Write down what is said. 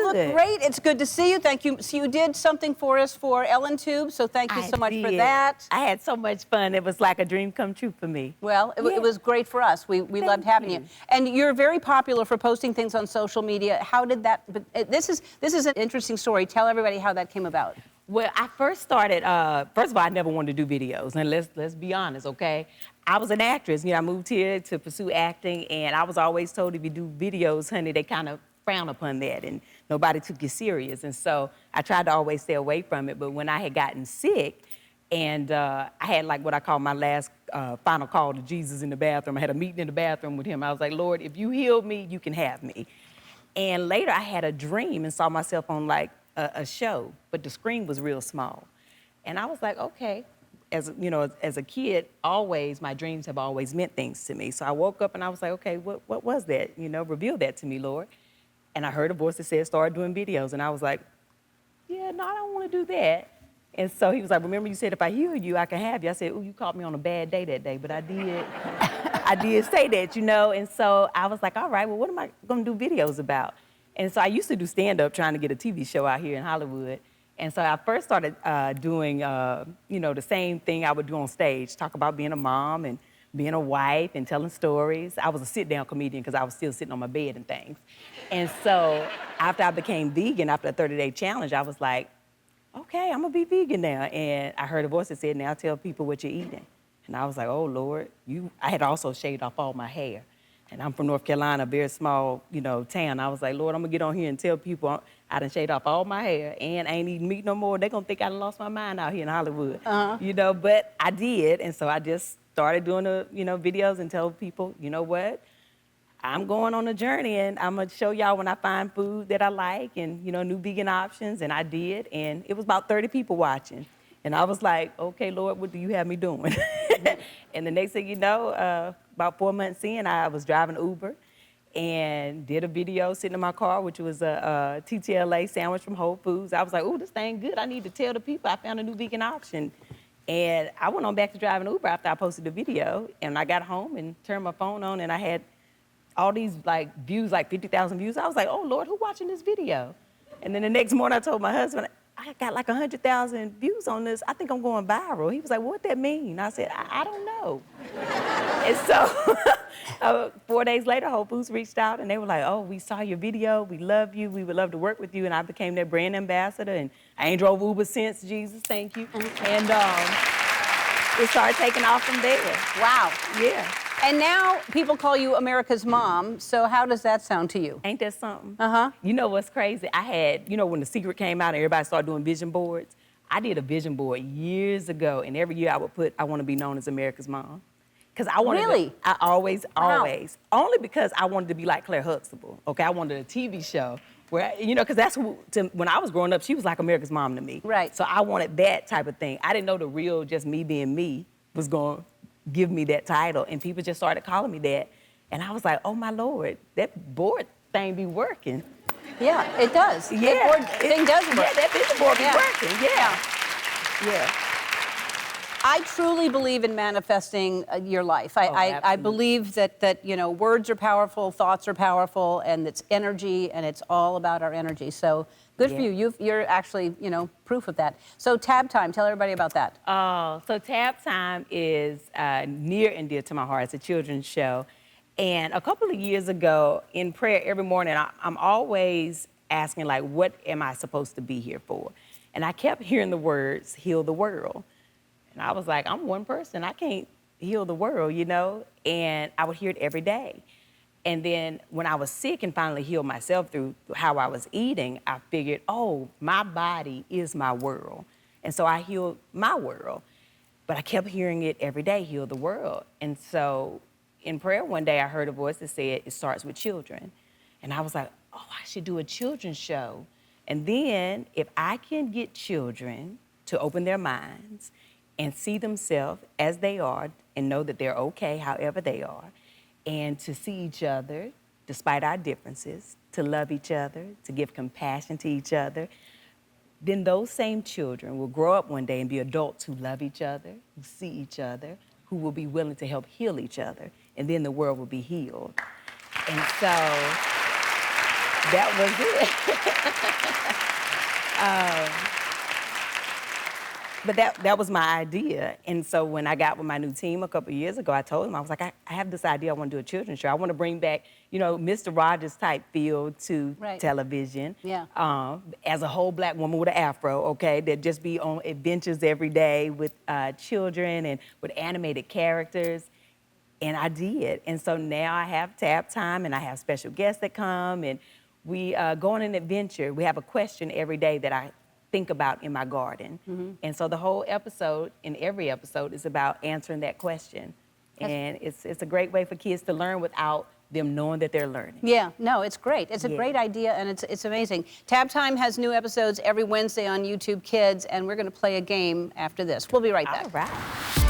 look great. It's good to see you. Thank you. So you did something for us for Ellen Tube, so thank you so much for that. I had so much fun. It was like a dream come true for me. Well, it was great for us. We loved having you. And you're very popular for posting things on social media. How did that, this is an interesting story. Tell everybody how that came about. Well, I first started, first of all, I never wanted to do videos. And let's be honest, okay? I was an actress. You know, I moved here to pursue acting, and I was always told if you do videos, honey, they kind of frown upon that, and nobody took you serious. And so I tried to always stay away from it. But when I had gotten sick, and I had like what I call my last final call to Jesus in the bathroom. I had a meeting in the bathroom with him. I was like, Lord, if you heal me, you can have me. And later I had a dream and saw myself on like a show, but the screen was real small. And I was like, okay. As you know, as a kid, always, my dreams have always meant things to me. So I woke up and I was like, okay, what was that? You know, reveal that to me, Lord. And I heard a voice that said, start doing videos. And I was like, yeah, no, I don't want to do that. And so he was like, remember you said if I heal you, I can have you. I said, oh, you caught me on a bad day that day, but I did. I did say that, you know. And so I was like, all right, well, what am I going to do videos about? And so I used to do stand-up trying to get a TV show out here in Hollywood. And so I first started doing, you know, the same thing I would do on stage, talk about being a mom and being a wife and telling stories. I was a sit-down comedian because I was still sitting on my bed and things. And so after I became vegan, after a 30-day challenge, I was like, okay, I'm gonna be vegan now. And I heard a voice that said, now tell people what you're eating. And I was like, oh, Lord. I had also shaved off all my hair. And I'm from North Carolina, a very small, you know, town. I was like, Lord, I'm gonna get on here and tell people I done shaved off all my hair and I ain't eating meat no more. They're gonna think I done lost my mind out here in Hollywood. You know, but I did. And so I just started doing the, you know, videos and tell people, you know what? I'm going on a journey and I'm gonna show y'all when I find food that I like and, you know, new vegan options. And I did. And it was about 30 people watching. And I was like, okay, Lord, what do you have me doing? And the next thing you know, about 4 months in, I was driving Uber and did a video sitting in my car, which was a TTLA sandwich from Whole Foods. I was like, oh, this thing good. I need to tell the people I found a new vegan option. And I went on back to driving Uber after I posted the video. And I got home and turned my phone on and I had all these like views, like 50,000 views. I was like, oh, Lord, who watching this video? And then the next morning I told my husband, I got like 100,000 views on this. I think I'm going viral. He was like, what that mean? I said, I don't know. And so 4 days later, Whole Foods reached out and they were like, oh, we saw your video. We love you. We would love to work with you. And I became their brand ambassador. And I ain't drove Uber since, Jesus, thank you. And it started taking off from there. Wow. Yeah. And now people call you America's mom, so how does that sound to you? Ain't that something? Uh-huh. You know what's crazy? I had, you know, when The Secret came out and everybody started doing vision boards, I did a vision board years ago, and every year I would put, I want to be known as America's mom. Because I wanted Really? I always. Only because I wanted to be like Claire Huxtable, okay? I wanted a TV show where, you know, because that's who, when I was growing up, she was like America's mom to me. Right. So I wanted that type of thing. I didn't know the real, just me being me was going to give me that title, and people just started calling me that. And I was like, oh my Lord, that board thing be working. Yeah, it does. Yeah. That board thing does work. Yeah, that vision board be working, yeah. I truly believe in manifesting your life. I believe that, you know, words are powerful, thoughts are powerful, and it's energy, and it's all about our energy. So good for you. You're actually, you know, proof of that. So Tab Time, tell everybody about that. So Tab Time is near and dear to my heart. It's a children's show. And a couple of years ago, in prayer every morning, I'm always asking, like, what am I supposed to be here for? And I kept hearing the words, heal the world. And I was like, I'm one person. I can't heal the world, you know? And I would hear it every day. And then when I was sick and finally healed myself through how I was eating, I figured, oh, my body is my world. And so I healed my world. But I kept hearing it every day, heal the world. And so in prayer one day, I heard a voice that said, it starts with children. And I was like, oh, I should do a children's show. And then if I can get children to open their minds and see themselves as they are and know that they're okay however they are, and to see each other despite our differences, to love each other, to give compassion to each other, then those same children will grow up one day and be adults who love each other, who see each other, who will be willing to help heal each other, and then the world will be healed. And so that was it. But that was my idea. And so when I got with my new team a couple of years ago, I told them, I was like, I have this idea. I want to do a children's show. I want to bring back, Mr. Rogers type feel to television. Yeah. As a whole black woman with an afro, okay, that just be on adventures every day with children and with animated characters. And I did. And so now I have tab time and I have special guests that come and we go on an adventure. We have a question every day that I think about in my garden. And so the whole episode, in every episode, is about answering that question. And it's a great way for kids to learn without them knowing that they're learning. Yeah, no, it's great. It's a great idea, and it's amazing. Tab Time has new episodes every Wednesday on YouTube Kids, and we're going to play a game after this. We'll be right back. All right.